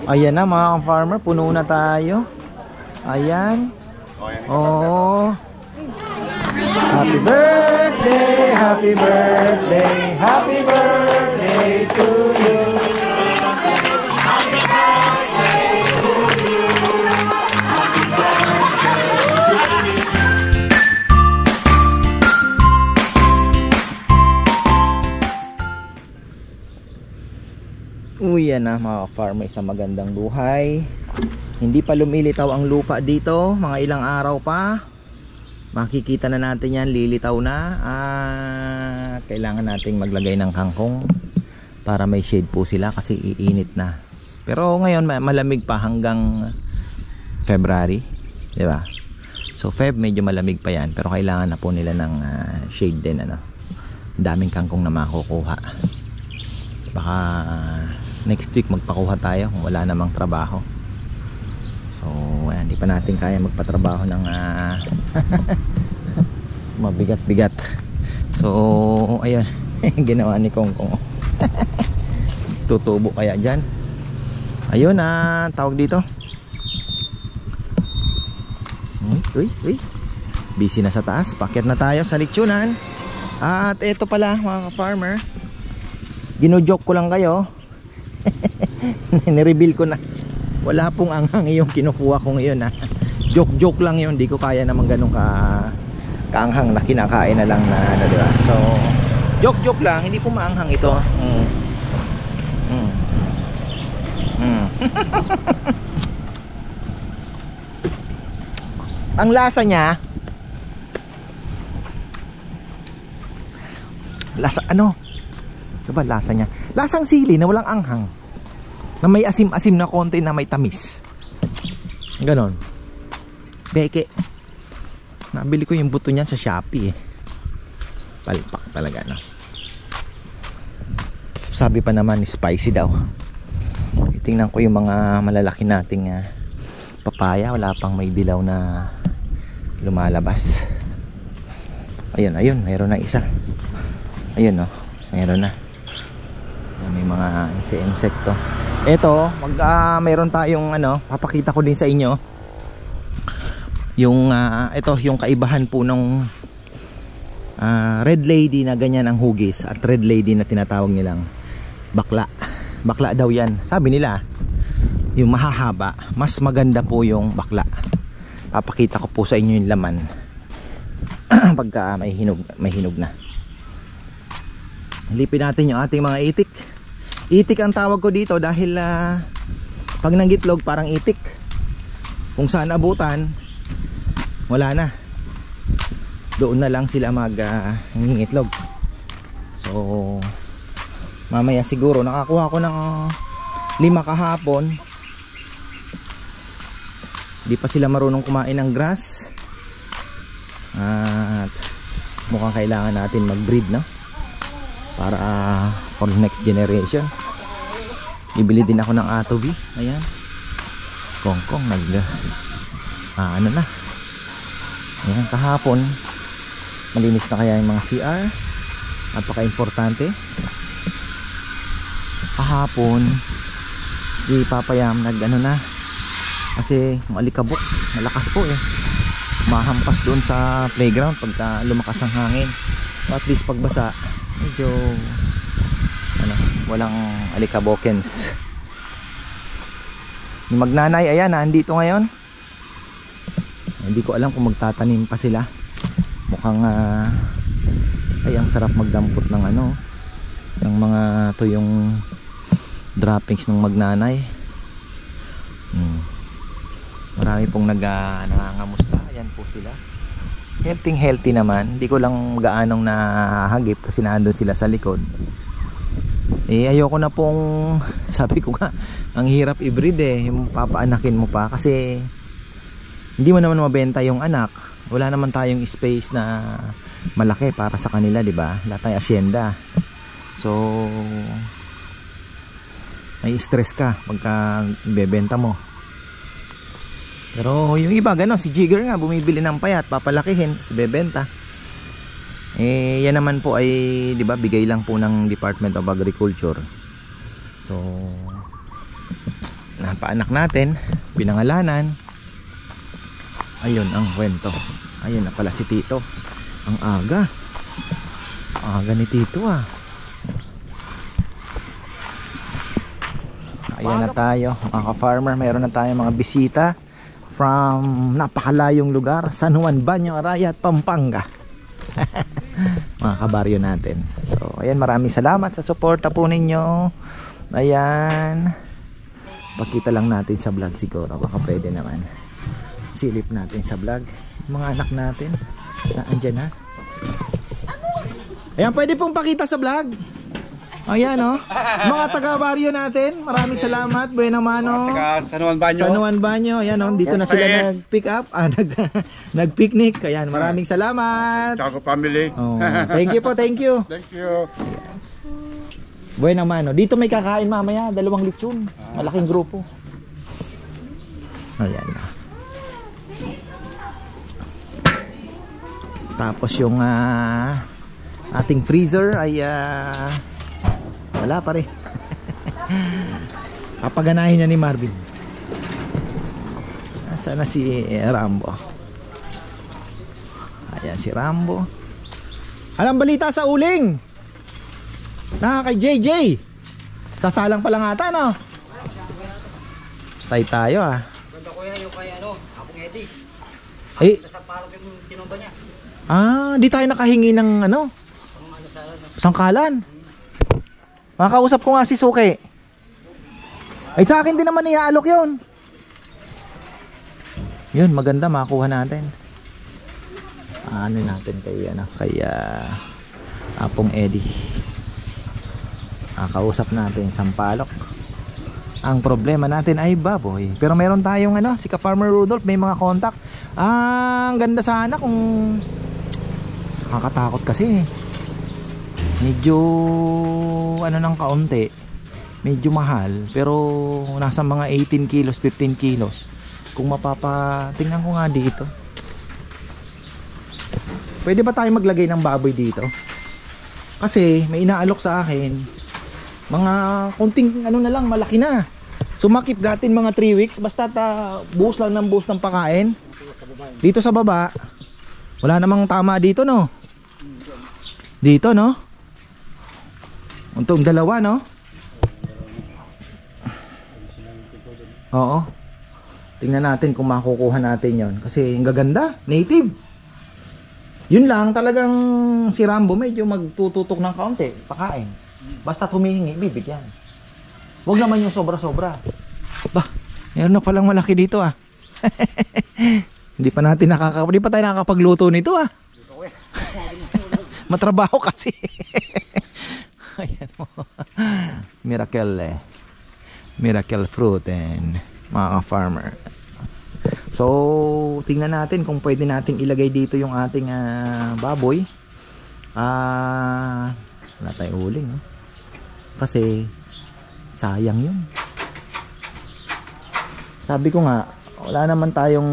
Ayan na mga farmer, puno na tayo. Ayan. Oh. Happy birthday, happy birthday, happy birthday to you. Uy, yan na mga farmer, sa magandang buhay. Hindi pa lumilitaw ang lupa dito, mga ilang araw pa. Makikita na natin yan, lilitaw na. Kailangan nating maglagay ng kangkong para may shade po sila kasi iinit na. Pero ngayon malamig pa hanggang February, di ba? So Feb medyo malamig pa yan, pero kailangan na po nila ng shade din, ano. Daming kangkong na makukuha. Baka next week magpakuha tayo kung wala namang trabaho. So ayan, hindi pa natin kaya magpatrabaho ng mabigat-bigat. So ayun, ginawa ni Kongkong. Tutubo kaya dyan. Ayun, tawag dito. Uy, busy na sa taas. Pakyat na tayo sa lechonan. At eto pala mga farmer, gino-joke ko lang kayo. Nireveal ko na wala pong anghang yung kinukuha ko ngayon, ha. Joke lang yun, di ko kaya naman ganun kaanghang na kinakain na lang na, ano, diba? So joke lang, hindi po maanghang ito. Ang lasa niya, ano ba lasa niya? Lasang sili na walang anghang, na may asim-asim na konti, na may tamis. Ganon. Beke. Nabili ko yung buto niya sa Shopee, eh. Palpak talaga, no? Sabi pa naman spicy daw. Tingnan ko yung mga malalaki nating papaya. Wala pang may dilaw na lumalabas. Ayun, mayroon na isa. Ayun, no? Mayroon na. May mga insekto. Ito, mayroon tayong papakita ko din sa inyo. Yung ito, yung kaibahan po ng red lady na ganyan ang hugis, at red lady na tinatawag nilang bakla. Bakla daw yan. Sabi nila, yung mahahaba, mas maganda po yung bakla. Papakita ko po sa inyo yung laman pagka may hinog na. Lipin natin yung ating mga itik. Itik ang tawag ko dito dahil pag nangitlog parang itik. Kung saan abutan, wala na. Doon na lang sila nangingitlog. So mamaya siguro nakakuha ko ng 5 kahapon. Di pa sila marunong kumain ng grass. At mukhang kailangan natin mag-breed, no? Para for next generation. Ibili din ako ng atobi. Ayan, Kongkong ano na. Ayan, kahapon malinis na kaya yung mga CR. Napaka-importante. Kahapon si Papayam na kasi yung alikabok malakas po, eh. Mahampas doon sa playground pagka lumakas ang hangin. So at least pagbasa medyo walang alikabokens. Yung magnanay, ayan, andito ngayon. Hindi ko alam kung magtatanim pa sila. Mukhang ay ang sarap magdampot ng ng mga tuyong droppings ng magnanay. Marami pong nangangamusta. Ayan po sila. Healthy naman. Hindi ko lang gaanong nahagip kasi nandun sila sa likod. Ayoko na pong sabi ko nga, ang hirap i-breed, yung papaanakin mo pa kasi hindi mo naman mabenta yung anak. Wala naman tayong space na malaki para sa kanila, di ba? Lahat tayo asyenda. So may stress ka pagka bebenta mo. Pero yung iba si Jigger nga bumibili ng payat, papalakihin, tapos bebenta. Yan naman po ay, di ba, bigay lang po ng Department of Agriculture. So paanak natin, pinangalanan. Ayun ang kwento. Ayun na pala si Tito. Ang aga ni Tito ah. Ayan na tayo mga ka-farmer. Meron na tayong mga bisita from napakalayong lugar, San Juan, Banyo, Arayat, Pampanga. Mga kabaryo natin. So ayan, maraming salamat sa suporta po ninyo. Ayan, pakita lang natin sa vlog siguro, baka pwede naman silip natin sa vlog mga anak natin na andyan na. Ayan, pwede pong pakita sa vlog. Ayan o, mga taga-baryo natin, maraming salamat. Buena mano, San Juan Banyo. San Juan Banyo. Ayan o, dito na sila nag-pick up, nag-picnic. Ayan, maraming salamat. Chaco family. Oh, thank you po, thank you. Thank you. Buena mano, dito may kakain mamaya, 2 lechon. Malaking grupo. Ayan na. Tapos yung ating freezer ay wala pa rin. Papaganahin niya ni Marvin. Nasaan na si Rambo? Ayan si Rambo. Alam balita sa uling? Kay JJ. Sasalang pa lang ata, no? Tay tayo ah. Ganda ko yan yung kay Apong Eddie. Eh, Nasa parang yung tinomba niya. di tayo nakahingi ng sangkalan. Makakausap ko nga si Suki. Ay sa akin din naman iaalok yun. Yun, maganda makakuha natin. Ano natin kay Apong Eddie. Kausap natin sampalok. Ang problema natin ay baboy. Pero meron tayong si Ka-Farmer Rudolph, may mga contact. Ang ganda sana kung nakakatakot kasi. Medyo ng kaunti. Medyo mahal, pero nasa mga 18 kilos, 15 kilos. Kung tingnan ko nga dito. Pwede ba tayo maglagay ng baboy dito? Kasi may inaalok sa akin mga kunting na lang, malaki na. Sumakip natin mga 3 weeks. Basta buhos lang ng buhos ng pakain. Dito sa baba wala namang tama dito, no? Dito, no? Untong 2, no? Oo. Tingnan natin kung makukuha natin yon. Kasi ang gaganda, native. Yun lang, talagang si Rambo medyo magtututok ng kaunti, pakain. Basta humihingi, bibigyan. Huwag naman yung sobra-sobra. Bah, meron na palang malaki dito ah. Hindi pa tayo nakakapagluto nito ah. Matrabaho kasi. Ayan mo. Miracle fruit and mga farmer. So, tingnan natin kung pwede nating ilagay dito yung ating baboy. Wala tayong uling, no? Kasi sayang yun. Sabi ko nga, wala naman tayong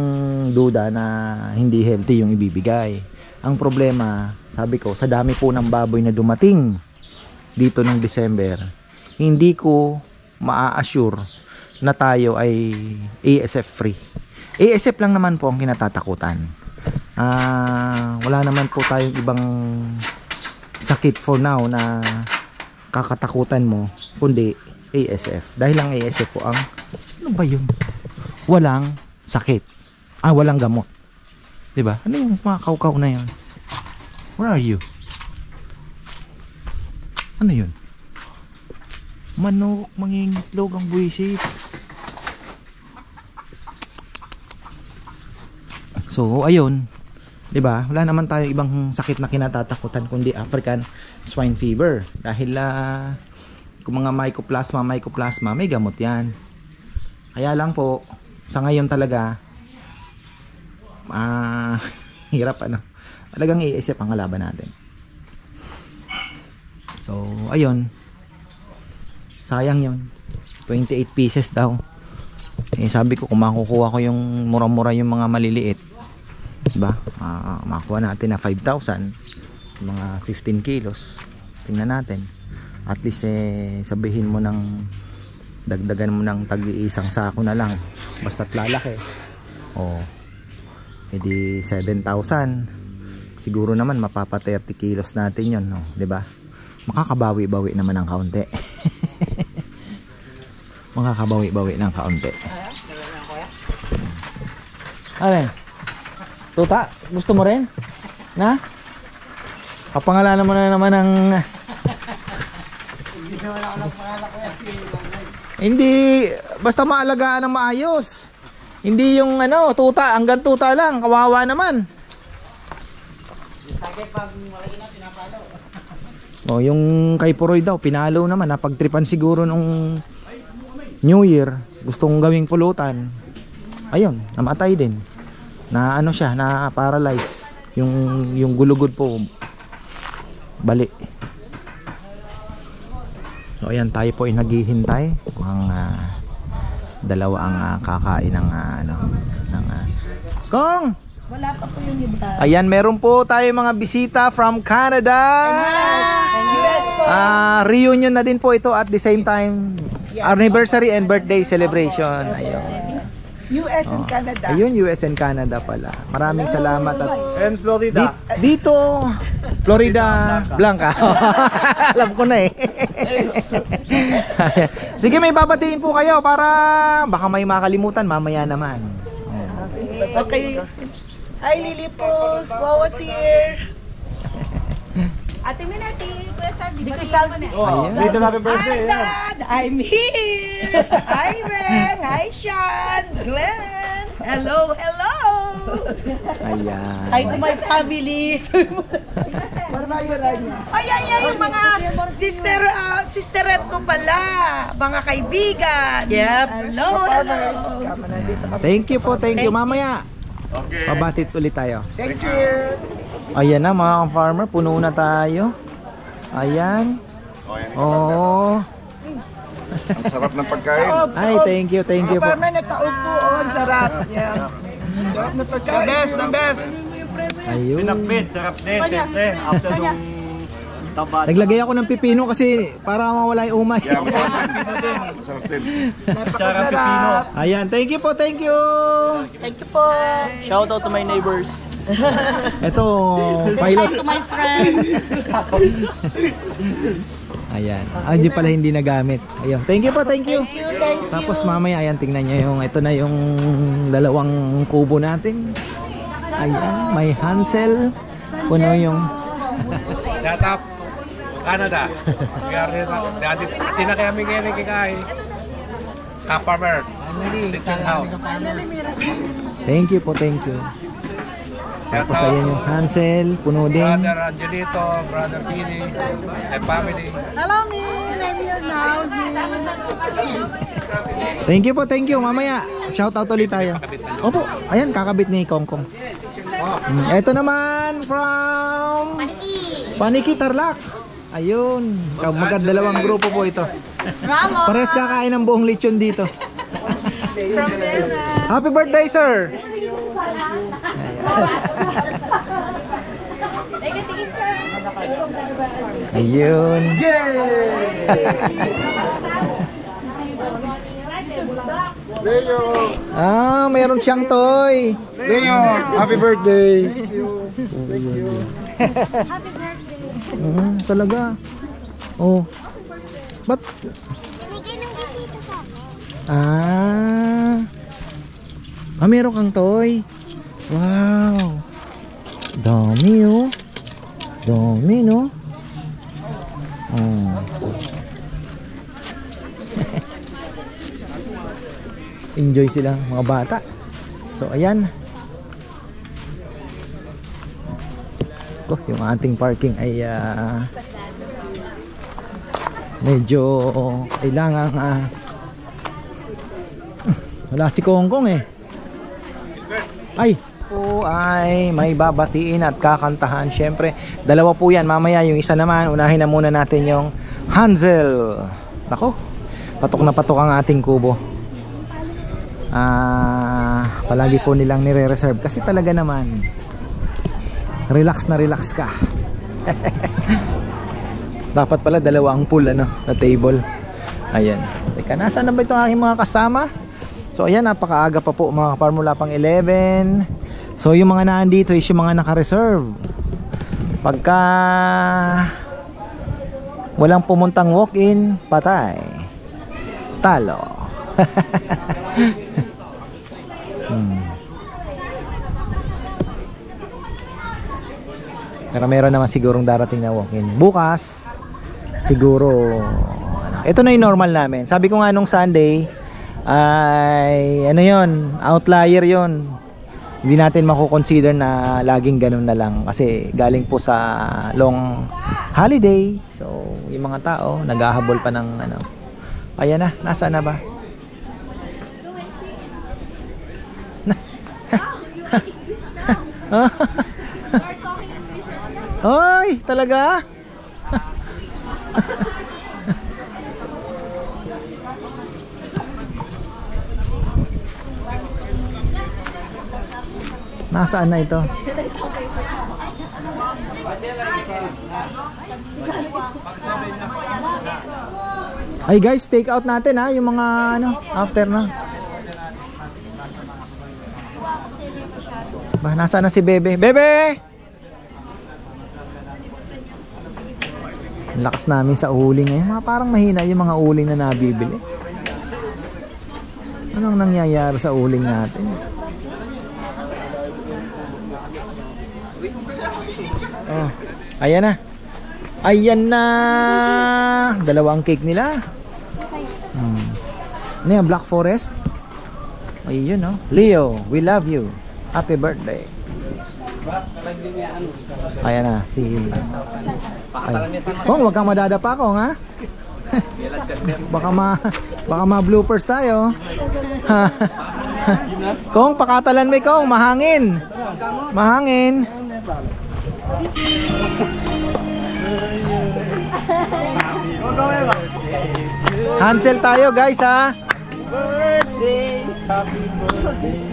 duda na hindi healthy yung ibibigay. Ang problema, sabi ko, sa dami po ng baboy na dumating dito ng December, hindi ko maa-assure na tayo ay ASF free. ASF lang naman po ang kinatatakutan. Wala naman po tayong ibang sakit for now na kakatakutan mo, kundi ASF. Dahil ang ASF po ang ano ba yun? Walang sakit. Walang gamot. 'Di ba? Ano yung mga kaukaw na yun? Where are you? Ano yun? Manok, mangingitlog ang buwisit. So, ayun. 'Di ba? Wala naman tayong ibang sakit na kinatatakutan kundi African swine fever. Dahil kung mga mycoplasma, may gamot 'yan. Kaya lang po, sa ngayon talaga hirap talagang iisip ang kalaban natin. So ayun, sayang yun, 28 pieces daw. Sabi ko kung makukuha ko yung mura-mura yung mga maliliit, diba, makuha natin na 5,000, mga 15 kilos. Tingnan natin, at least sabihin mo ng dagdagan mo ng tag-iisang sako na lang basta't lalaki. Oh, edi 7,000. Siguro naman mapapa 30 kilos natin yun, no? 'Di ba? Makakabawi-bawi naman ng kaunti. Makakabawi-bawi ng kaunti. Alin? Tuta, gusto mo rin? Na? Kapangalanan mo na naman ng... Hindi naman ako nagpangalan ko yan si Manay. Hindi, basta maalagaan ng maayos. Hindi yung ano, tuta, hanggang tuta lang, kawawa naman. Sakit pag malaki na pinapalo. Oh, yung kay Puroy daw, pinalo naman, napagtripan siguro nung New Year, gustong gawing pulutan. Ayun, namatay din. Na ano siya, na paralyze. Yung gulugod po bali. So ayan, tayo po ay naghihintay. Ang dalawa ang kakain ng Kong! Wala pa po yung iba. Ayan, meron po tayo mga bisita from Canada. US po. Reunion na din po ito at the same time anniversary and birthday celebration. Ayun. US and Canada. Ayun, US and Canada pala. Maraming salamat at And Florida. dito Florida Blanca. Alam ko na eh. Sige, may babatiin po kayo para baka may makalimutan mamaya naman. Okay. Hi Lilipos, Wawas here. Ate Minati, Kuya Saldi. Dito Saldi. Oh, Ayan. dito happy birthday. Hi Dad, I'm here. Hi Ren, hi Sean, Glenn. Hello, hello. Ayan. Hi to my family. Ay, yung mga sisterette ko pala. Mga kaibigan. Yep. Hello, hello. Thank you po, thank you. Mamaya pabatit ulit tayo. Thank you. Ayan na mga farmer, puno na tayo. Ayan. Oh. Ang sarap ng pagkain. Ay, thank you po. Farmer nakaupo, ang sarap niya. Sarap na pagkain. The best. Ayun. Pinakbit, sarap din, siyempre. After nung taba. Naglagay ako ng pipino kasi para mawala yung umay. Yeah, sarap din. Sarap pipino. Ayan, thank you po, thank you. Thank you po. Shout out to my neighbors. Ito, pilot. To my friends. Ayan. Hindi pala hindi nagamit. Ayun. Thank you po, thank you. Thank you. Tapos mamaya, ayan, tingnan nyo yung, ito na yung dalawang kubo natin. Ayan, may Hansel. Puno yung... Shout out Canada. Tinakay kami ngayon kikay sa farmers. Thank you po, thank you. Shout Tapos out ayan yung Hansel, puno din. Brother Angelito, Brother Pini, and family. Hello, Min. I'm here now. Thank you po, thank you. Mamaya, shout out ulit tayo. Opo, ayan, kakabit ni Kongkong. Ito naman from Paniki Tarlac. Ayun, magkadalawang grupo po ito. Pares kakain ng buong lechon dito. Happy birthday, sir! Ayun. Leo! Mayroon siyang toy. Leo! Happy birthday! Talaga. Oh. Ba't? Binigay ng bisita sa amin. Meron kang toy. Wow. Dami oh. Dami no. Enjoy sila mga bata. So ayan. Yung ating parking ay medyo kailangan wala si Kongkong eh. Ay may babatiin at kakantahan. Syempre, dalawa po yan. Mamaya yung isa naman, unahin na muna natin yung Hansel. Nako, patok na patok ang ating kubo. Palagi po nilang nire-reserve kasi talaga naman relax na relax ka. Dapat pala dalawa ang pool na table. Ayan. Teka, nasaan na ba itong aking mga kasama? So ayan, napakaaga pa po mga ka-farm, mula pang 11. So yung mga nandito is yung mga naka-reserve. Pagka walang pumuntang walk-in, patay, talo. Pero meron naman sigurong darating na walk-in bukas. Siguro ito na yung normal namin. Sabi ko nga nung Sunday ay ano yon, outlier yon. Hindi natin mako-consider na laging ganun na lang kasi galing po sa long holiday. So yung mga tao naghahabol pa ng ano. Ayan na, nasa na ba? Hoy, talaga? Nasaan na ito? Ay guys, take out natin ha, yung mga ano, after na. Ba, nasaan na si Bebe? Bebe! Lakas namin sa uling ngayon. Parang mahina yung mga uling na nabibili. Anong nangyayari sa uling natin? Oh, ayan na. Ayan na. Dalawa ang cake nila. Ano yan? Black Forest? Ayun no. Leo, we love you. Happy birthday. Ayan na si Kong, wag kang madadapa Kong ha. Baka ma-bloopers tayo. Kong, pakatalan mo Kong, mahangin. Mahangin. Hansel tayo guys ha. Birthday, happy birthday.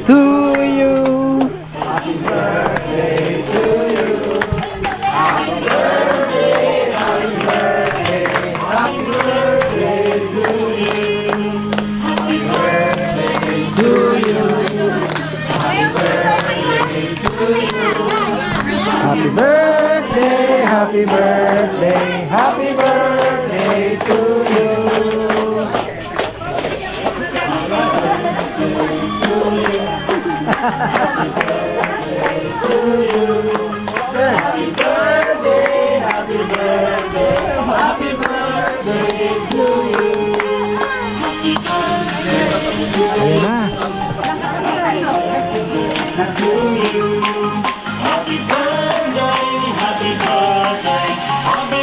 To you. Happy birthday to you. Happy birthday, happy birthday, happy birthday to you. Happy birthday to you. Happy birthday to you. Happy birthday, happy birthday, happy birthday to you. Happy birthday to you. Happy birthday, happy birthday, happy birthday to you. Ayun na.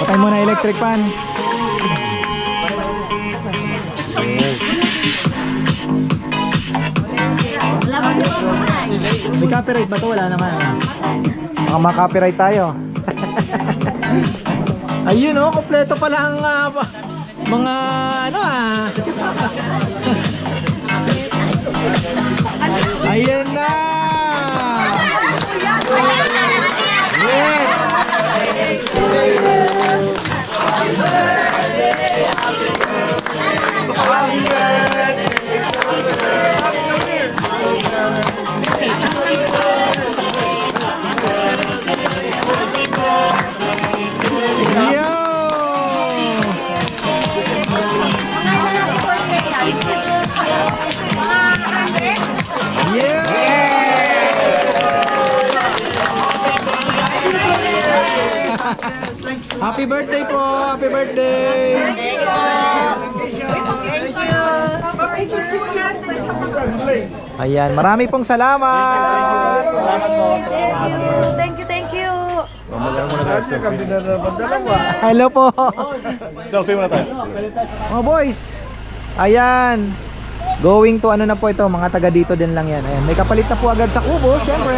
Patay mo na electric fan. May copyright ba ito? Wala naman. Baka ma-copyright tayo. Ayun o, kompleto pala ang mga ano Ayun na. Yes. Happy birthday po! Happy birthday! Thank you! Ayan, marami pong salamat! Thank you! Hello po! Selfie muna tayo. Mga boys! Ayan! Going to ano na po ito, mga taga dito din lang yan. Ayan, may kapalit na po agad sa kubo, syempre.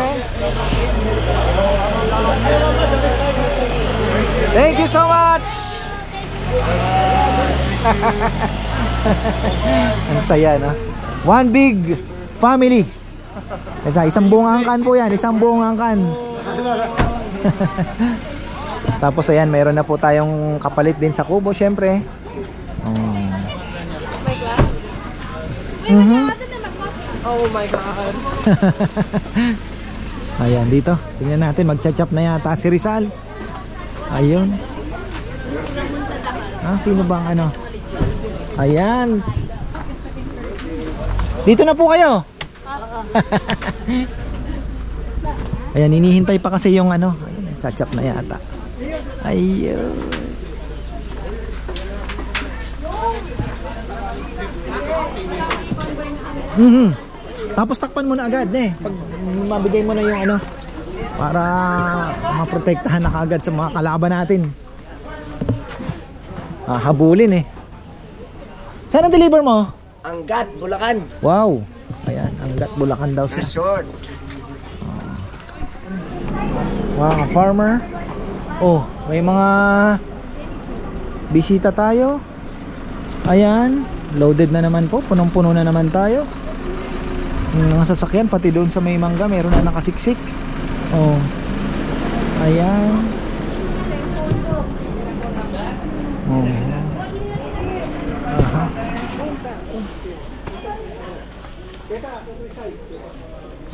Thank you so much! Ang saya no? One big family. Isang buong angkan po yan, isang buong angkan. Tapos ayan, mayroon na po tayong kapalit din sa kubo syempre. Oh my God. Ayan, dito. Tingnan natin, magcha-chop na yata si Rizal. Ayun. Sino bang ano? Ayan. Dito na po kayo. Ayan, hinihintay pa kasi yung ano. Ayan, cha-chop na yata. Ayun. Tapos takpan mo na agad pag mabigay mo na yung ano, para maprotektahan na kaagad sa mga kalaban natin. Habulin Saan ang deliver mo? Angat, Bulacan. Wow. Ayan, Angat, Bulacan daw siya. Resort. Mga farmer. May mga bisita tayo. Ayan, loaded na naman po. Punong-puno na naman tayo. Yung mga sasakyan, pati doon sa may mangga, meron na nakasiksik. Ayan.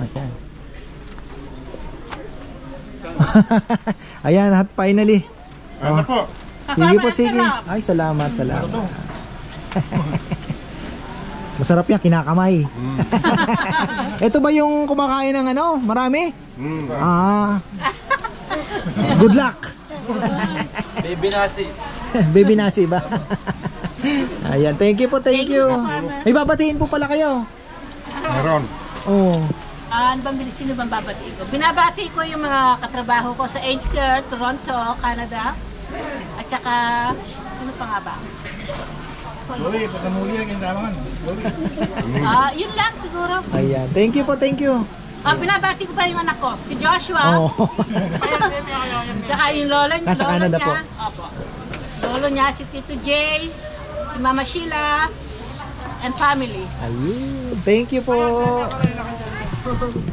Ayan. Ayan, at finally. Ano po? Sige po, sige. Ay, salamat. Masarap yan, kinakamay. Ito ba yung kumakain ng ano? Marami? Good luck. Baby nasi. Baby nasi ba? Ayan, thank you po, thank you. May babatiin po pala kayo. Meron. Ano bang sino bang babati ko? Binabati ko yung mga katrabaho ko sa Edgeskirt, Toronto, Canada. At saka, ano pa nga ba? Sorry, pagkamuli yan kinalaman. Yun lang siguro. Ayan, thank you po, thank you. Binabati ko pa yung anak ko, si Joshua. Tsaka yung lolo niya. Nasa Canada po. Opo. Lolo niya, si Tito Jay, si Mama Sheila, and family. Ayun, thank you po.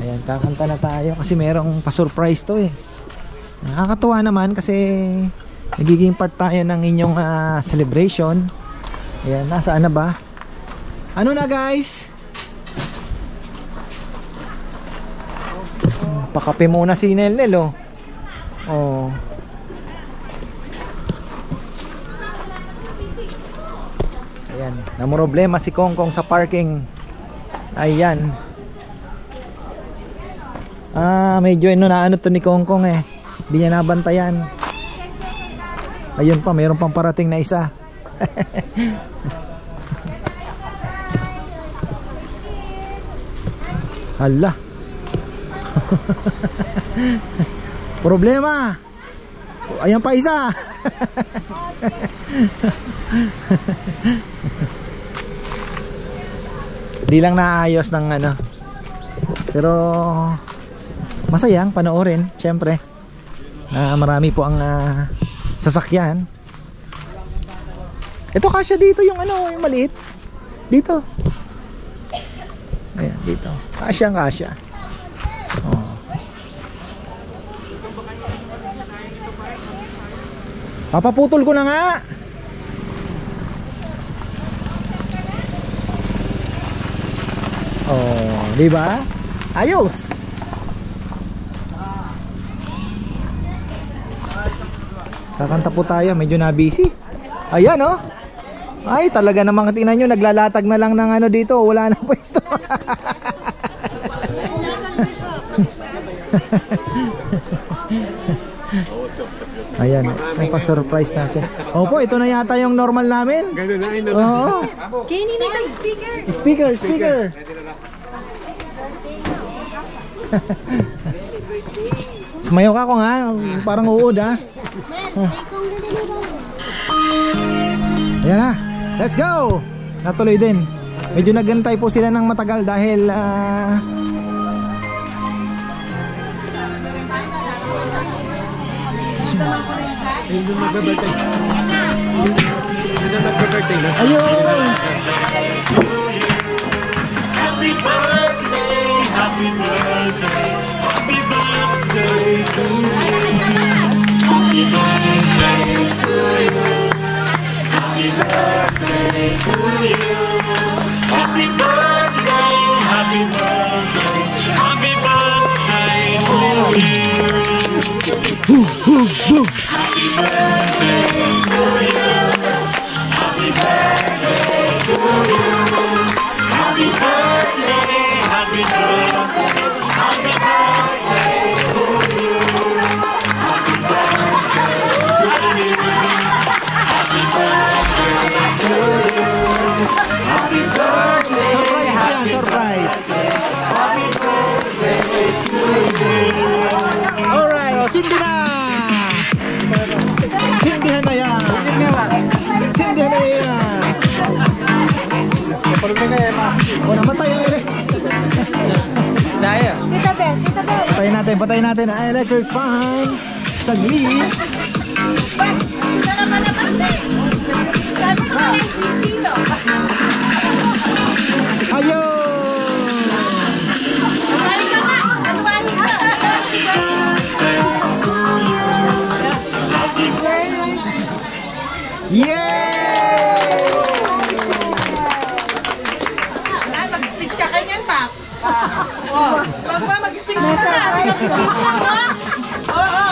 Ayan, kakanta na tayo kasi merong pa-surprise to Nakakatuwa naman kasi nagiging part tayo ng inyong celebration. Ayan, nasaan na ba? Ano na guys? Pakape muna si Nelnel Ayan, namroblema si Kongkong sa parking. Ayan. Medyo naano to ni Kongkong Hindi niya nabantayan. Ayun pa, mayroon pang parating na isa. Hala. Problema. Ayan pa isa. Di lang naayos ng ano. Pero masayang panoorin, syempre. Marami po ang sasakyan. Ito kasya dito yung ano, yung maliit. Dito. Ayan, dito. Kasya. Papaputol ko na nga. Di ba? Ayos. Kakanta po tayo, medyo na busy. Ayan Ay, talaga namang tingnan nyo, naglalatag na lang ng ano dito, wala nang pwesto. Ayan, may pa-surprise na siya. Opo, ito na yata yung normal namin. Oo. Kaya ninita yung Speaker. speaker. Sumayo ka ko nga, parang uod Ayan na, let's go! Natuloy din. Medyo nagantay po sila ng matagal dahil ayun! Happy birthday, happy birthday, happy birthday to you. Happy birthday. to you. Happy birthday, happy birthday, happy birthday to you. Happy birthday to you. Happy birthday to you. Happy birthday, happy birthday, happy birthday to you. Happy birthday to you. Happy birthday to you. Happy birthday, Surprise! happy birthday to you. Alright, oh, sindi na! Sindihan na yan! Sindihan na yan! O, namatay ang ele. Tita Ben, Tita Ben. Patayin natin ang electric fan. Saglit. Sino naman naman eh? Sabi ko na sino? Ayun! Alwali ka nga! Alwali ka! Yay! Ay, mag-speech ka kanyan, Pap. Wag ba, mag-speech ka na. Mag-speech ka na. Oo.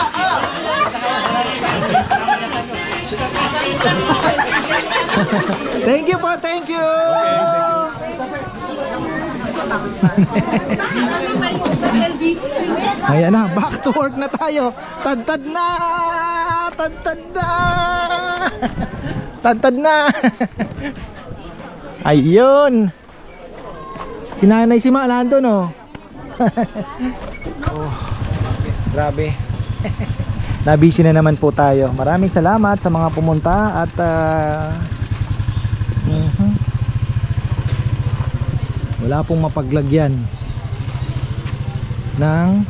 Thank you po, thank you! Ayan na, back to work na tayo. Tad-tad na! Tad-tad na! Tad-tad na! Ayun! Sinanay si Ma nandun, oh. Oh, grabe. Nabisi na naman po tayo. Maraming salamat sa mga pumunta at wala pong mapaglagyan ng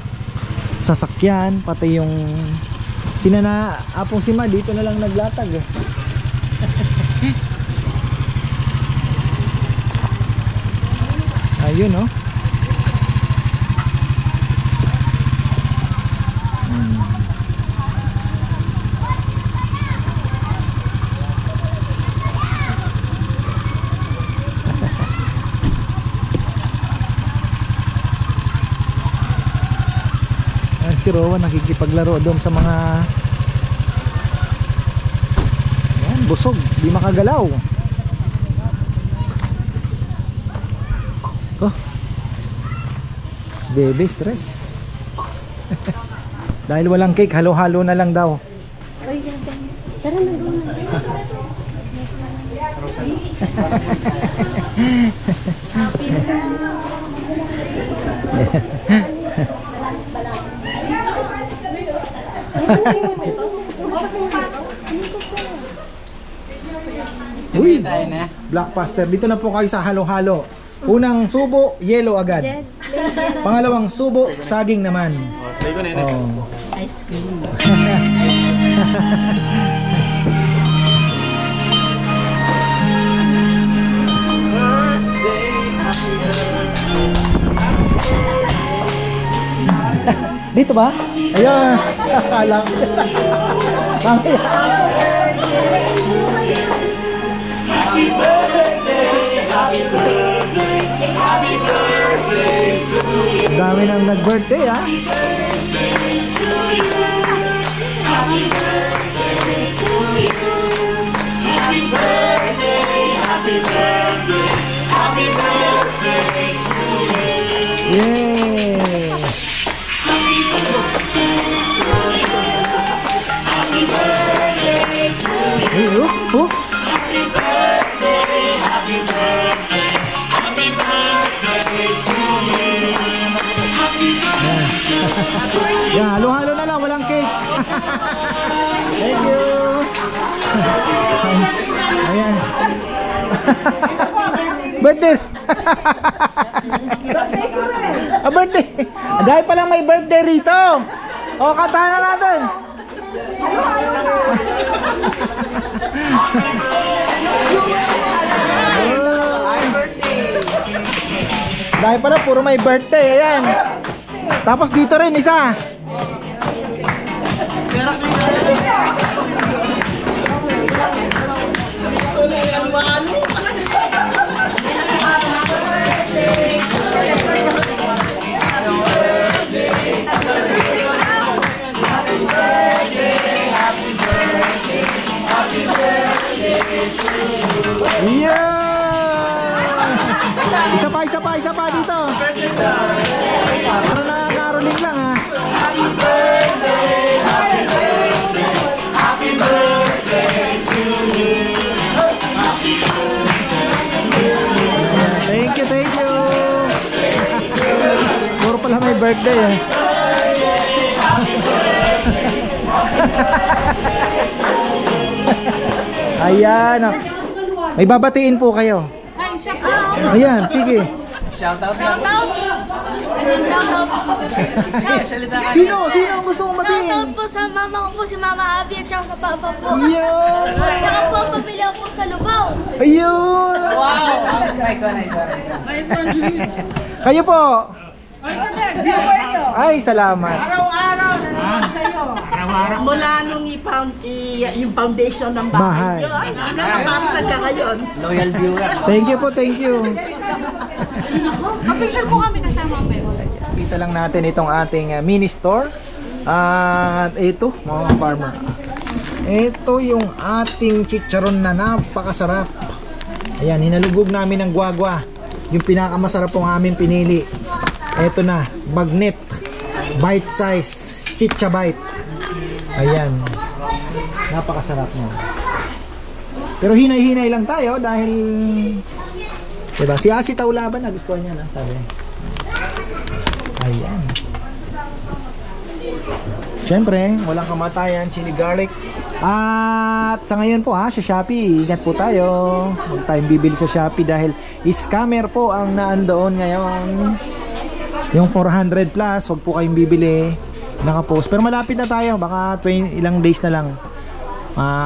sasakyan, pati yung sinana apong si Ma dito na lang naglatag eh. Ayun, oh. Si Rowan nakikipaglaro doon sa mga yan, busog, di makagalaw. Oh, baby stress. Dahil walang cake, halo-halo na lang daw. Tara na doon. Uy, Blockbuster. Dito na po kayo sa halo-halo. Unang subo, yellow agad. Pangalawang subo, saging naman. Oh. Ice cream. Dito ba? Ayan. Alam. Happy birthday, happy birthday, happy birthday to you. Dami nang nag-birthday, ha? Happy birthday to you. Happy birthday to you. Happy birthday, happy birthday, happy birthday to you. Yay! Happy birthday to you. Happy birthday to you. Happy birthday, happy birthday, happy birthday to you. Happy birthday. Yan, halo-halo na lang, walang cake. Thank you. Ayan. Birthday. Birthday. Dahil palang may birthday rito. O, kantahan na natin. Dahil pala puro may birthday. Ayan. Tapos dito rin isa. Yeah! Isa pa dito. Pero nakakaroling lang ha. Thank you. Puro pala may birthday eh. Ayan. May babatiin po kayo. Ayan, sige. Shoutout. Sino ang gusto mong batiin? Shoutout po sa mama ko po, si Mama Abby at saka sa papa po. Ayun. Tsaka po, pamilya po sa Lubao. Ayun. Wow! Nice one. Kayo po. Viewer nyo. Ay, salamat. Araw-araw nanonood sa'yo. Mula nung yung foundation ng bahay nyo. Nakatapos ka ngayon. Loyal viewer. Thank you. Kapinsan po kami kasama mo. Kita lang natin itong ating mini store. At ito, mga farmer. Ito yung ating chicharon na napakasarap. Ayan, hinalugog namin ng guagua. Yung pinakamasarap pong amin pinili. Ito na, bagnet. Bite size. Chicha bite. Ayan. Napakasarap na. Pero hinay-hinay lang tayo dahil diba? Si Asi Taulaban nagustuhan niya na, sabi. Ayan. Siyempre, walang kamatayan, chili garlic. At sa ngayon po sa Shopee, ingat po tayo. Huwag tayong bibili sa Shopee dahil scammer po ang naandoon ngayon. Yung 400 plus, huwag po kayong bibili. Nakapost. Pero malapit na tayo, baka ilang days na lang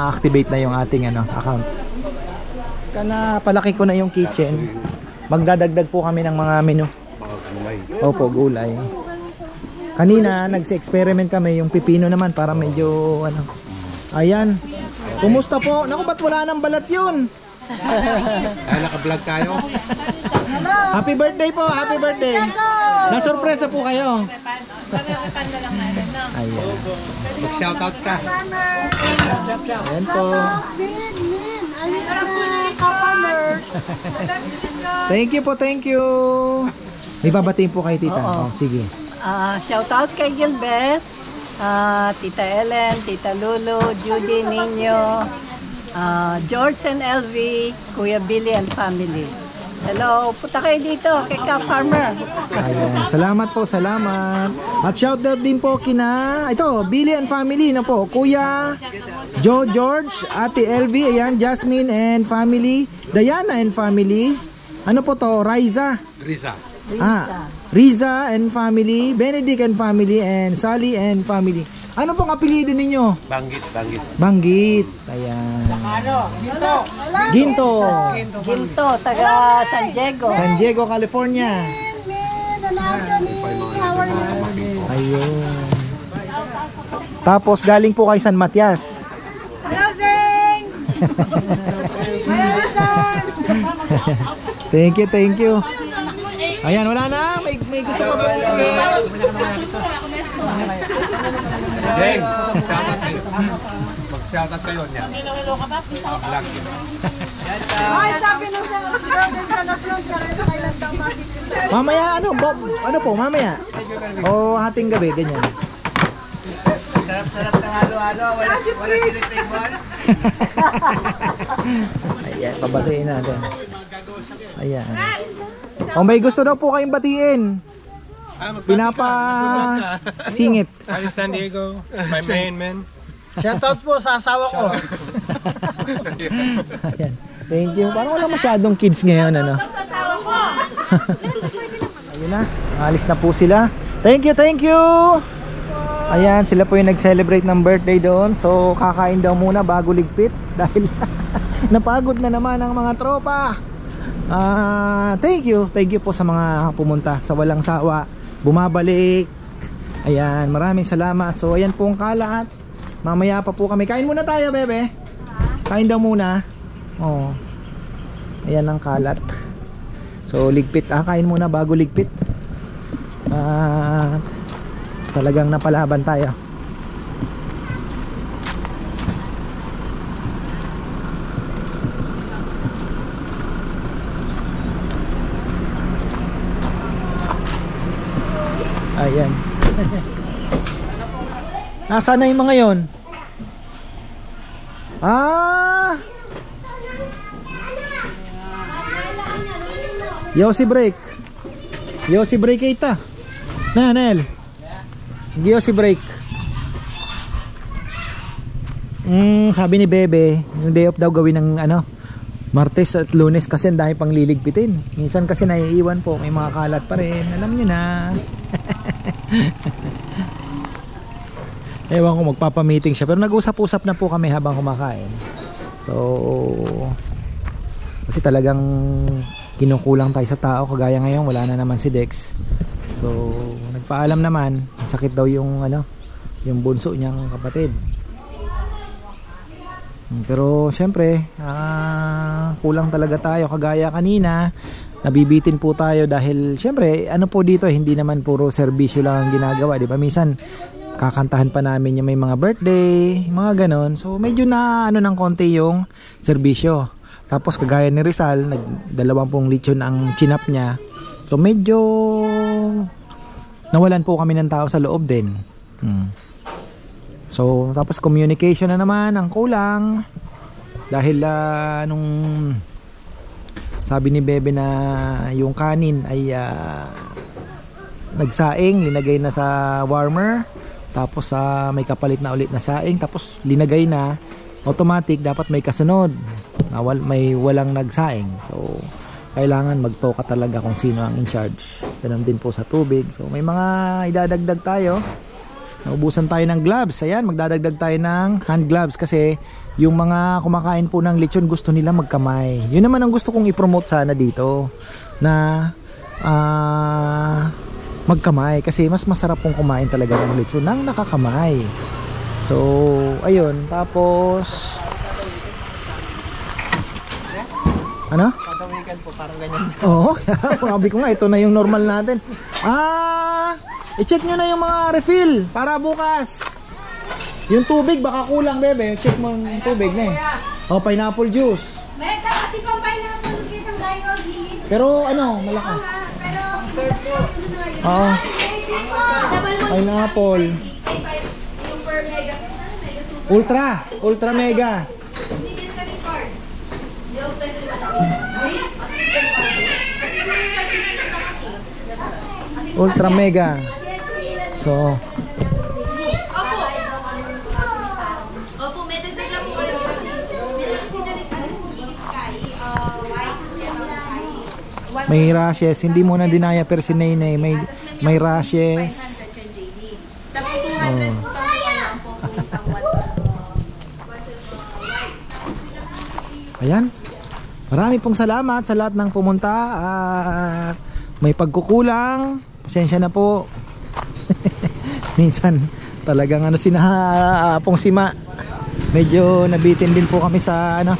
activate na yung ating account. Kana palaki ko na yung kitchen. Magdadagdag po kami ng mga menu. Opo, gulay. Kanina nagse-experiment kami yung pipino naman para medyo Ayan. Kumusta po? Naku, ba't wala nang balat yun? Naka-vlog tayo. Happy birthday po, happy birthday. Na-surpresa po kayo. Ayan. Mag-shoutout ka. Ayan po. Thank you. May babatiin po kayo, tita. Oh, sige. Shoutout kay Gilbert, Tita Ellen, Tita Lulu, Judy, Nino, George and LV, Kuya Billy and family. Hello, punta kayo dito kay Ka Farmer. Ayan. Salamat po, salamat. At shoutout din po kina Billy and family na po. Kuya Joe George, Ate LV, ayan, Jasmine and family, Diana and family. Ano po to? Riza and family, Benedict and family, and Sally and family. Ano pong apelyido ninyo? Banggit. Ayan. Ginto, taga San Diego, California. Ayun. Tapos galing po kay San Matias. Thank you. Ayan, wala na. May gusto pa ba? Jeng, mag-shoutout kayo niya. Vlog yun. Ay, sabi nung sa na-vlog ka rin, kailan daw makikita. Mamaya, ano po, mamaya? O hating gabi, ganyan. Sarap-sarap ng halo-halo. Wala sila table. Ayan, pabatiin natin. Ayan. O may gusto daw po kayong batiin. Pinapa-singit. Hi San Diego, my main man. Shoutout po sa asawa ko. Ayan. Thank you. Parang wala masyadong kids ngayon, ano? Ayun na. Alis na po sila. Thank you. Ayan, sila po yung nag-celebrate ng birthday doon. So, kakain daw muna bago ligpit. Dahil napagod na naman ang mga tropa. Thank you po sa mga pumunta sa walang sawa, bumabalik. Ayan, maraming salamat. So ayan po ang kalat. Mamaya pa po kami. Kain muna tayo, bebe. Kain daw muna. Oh. Ayan ang kalat. So ligpit, kain muna bago ligpit. Talagang napalaban tayo. Ayan. Nasaan na yung mga yon? Ah! Yossi break. Yossi break ita. Nanel. Yossi break. Sabi ni Bebe, yung day off daw gawin ng ano, Martes at Lunes kasi ang dami pang liligpitin. Minsan kasi naiiwan po, may mga kalat pa rin. Alam nyo na. Ewan ko, magpapamiting siya. Pero nag-usap-usap na po kami habang kumakain. So, kasi talagang kinukulang tayo sa tao. Kagaya ngayon, wala na naman si Dex. So, nagpaalam naman. Sakit daw yung ano, yung bunso niyang kapatid. Pero syempre, kulang talaga tayo. Kagaya kanina, nabibitin po tayo dahil syempre, ano po dito, hindi naman puro serbisyo lang ang ginagawa, di ba? Minsan, kakantahan pa namin yung may mga birthday, mga ganon. So medyo na ano ng konti yung serbisyo. Tapos kagaya ni Rizal, 20 lechon ang chinap niya. So medyo nawalan po kami ng tao sa loob din. So tapos communication na naman ang kulang. Dahil nung sabi ni Bebe na yung kanin ay nagsaing, linagay na sa warmer. Tapos may kapalit na ulit na saing. Tapos linagay na, automatic dapat may kasunod. May walang nagsaing. So kailangan magtoka talaga kung sino ang in charge. Ganun din po sa tubig. So may mga idadagdag tayo. Naubusan tayo ng gloves. Ayan, magdadagdag tayo ng hand gloves kasi yung mga kumakain po ng lechon gusto nila magkamay. Yun naman ang gusto kong i-promote sana dito na magkamay kasi mas masarap pong kumain talaga ng lechon nang nakakamay. So, ayun. Tapos ano? Kada weekend po, parang ganyan. Oo, sabi ko nga, ito na yung normal natin. I-check nyo na yung mga refill para bukas. Yung tubig baka kulang, Bebe. Check mo yung tubig na eh. Oh, pineapple juice. May pati pang pineapple kitang tayo. Pero ano, malakas. Oo. Pineapple. Super mega super. Ultra mega. Hindi din ka record. Yung peso Ultra mega. So, Opo, may dagdag lang po kayo kasi may rashes. Hindi mo na dinaya pero si Naynay may rashes. Ayan. Marami pong salamat sa lahat ng pumunta at may pagkukulang. Pasensya na po. Minsan talagang ano sinahapong sima. Medyo nabitin din po kami sa ano.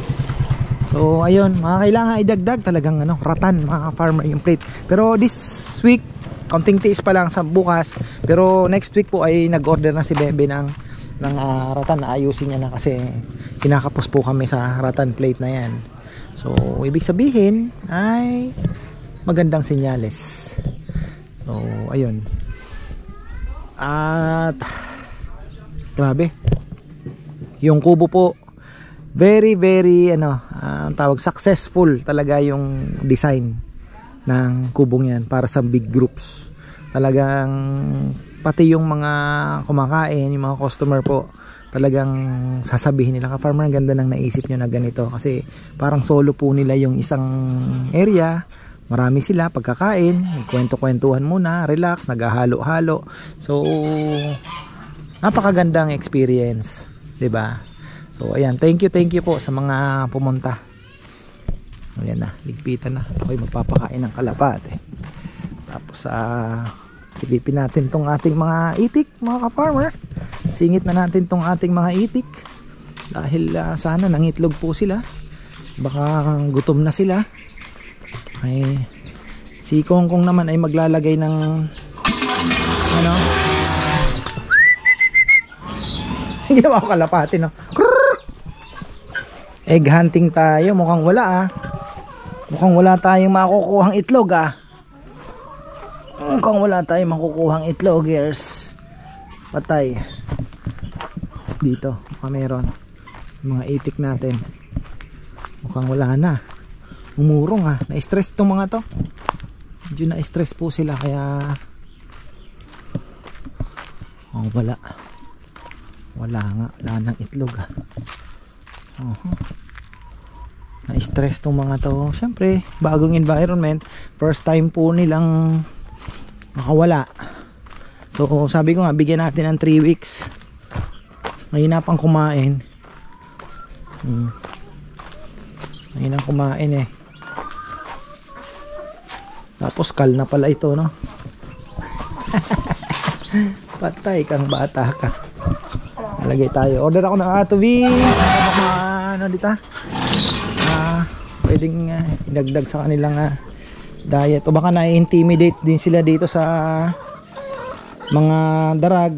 So ayun, mga kailangan idagdag talagang ano, ratan mga farmer yung plate. Pero this week, konting tiis pa lang sa bukas. Pero next week po ay nag-order na si Bebe ng ratan. Ayusin niya na kasi kinakapos po kami sa ratan plate na yan. So ibig sabihin ay magandang senyales. So ayun. At grabe. Yung kubo po very ano, ang tawag successful talaga yung design ng kubong yan para sa big groups. Talagang pati yung mga kumakain, yung mga customer po, talagang sasabihin nila, ka-farmer, ang ganda ng naisip nyo na ganito kasi parang solo po nila yung isang area. Marami sila pagkakain, kwento-kwentuhan muna, relax, naghahalo-halo. So napakagandang experience, 'di ba? So ayan, thank you po sa mga pumunta. Ayan na, ligpitan na. Ako'y magpapakain ng kalapate. Tapos silipin natin tong ating mga itik, mga ka-farmer. Singit na natin tong ating mga itik dahil sana nangitlog po sila. Baka gutom na sila. Ay, si Kongkong naman ay maglalagay ng ano, ginawa ko kalapati, no? Egg hunting tayo. Mukhang wala Mukhang wala tayong makukuhang itlog Mukhang wala tayong makukuhang itlogers. Patay. Dito, mukhang meron. Mga itik natin. Mukhang wala na. Umurong ha. Na-stress itong mga to. Medyo na-stress po sila kaya wala. Wala nga. Wala nang itlog ha. Na-stress itong mga to. Siyempre, bagong environment. First time po nilang makawala. So sabi ko nga, bigyan natin ng 3 weeks. Mahina pang kumain. Mahina kumain eh. Tapos kal na pala ito, no? Patay kang bata ka. Nalagay tayo. Order ako ng Ato V. Ano dito? Pwedeng idagdag sa kanilang diet. O baka na-intimidate din sila dito sa mga darag.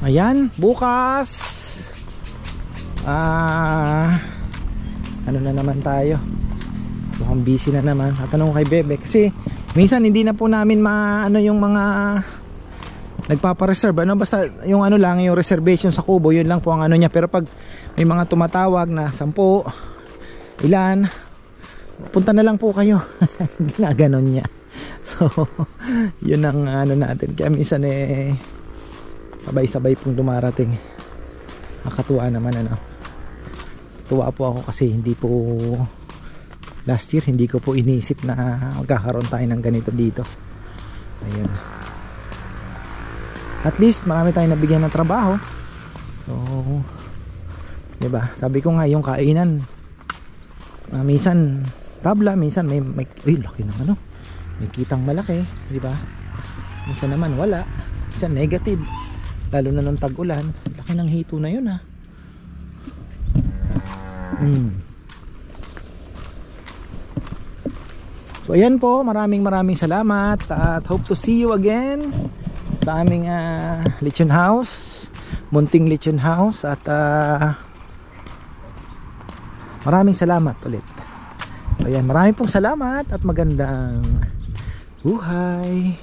Ayan, bukas ano na naman tayo. Mukhang busy na naman. Tatanong kay Bebe kasi minsan hindi na po namin maano yung mga nagpapa-reserve, ano, basta yung ano lang, yung reservation sa Kubo, yun lang po ang ano niya. Pero pag may mga tumatawag na 10, ilan, punta na lang po kayo. Ginaganon niya. So yun ang ano natin. Kaya minsan sabay-sabay pong dumarating. Nakakatuwa naman, ano. Tuwa po ako kasi hindi po last year hindi ko po inisip na magkakaroon tayo ng ganito dito. Ayun. At least marami tayong nabigyan ng trabaho. So, 'di ba? Sabi ko nga yung kainan minsan tabla, minsan may laki ng ano. May kitang malaki, 'di ba? Minsan naman wala. Minsan negative. Lalo na nung tag-ulan, laki ng hito na 'yun ha. So ayan po, maraming salamat at hope to see you again sa aming lechon house, munting lechon house, at maraming salamat ulit. So ayan, maraming pong salamat at magandang buhay.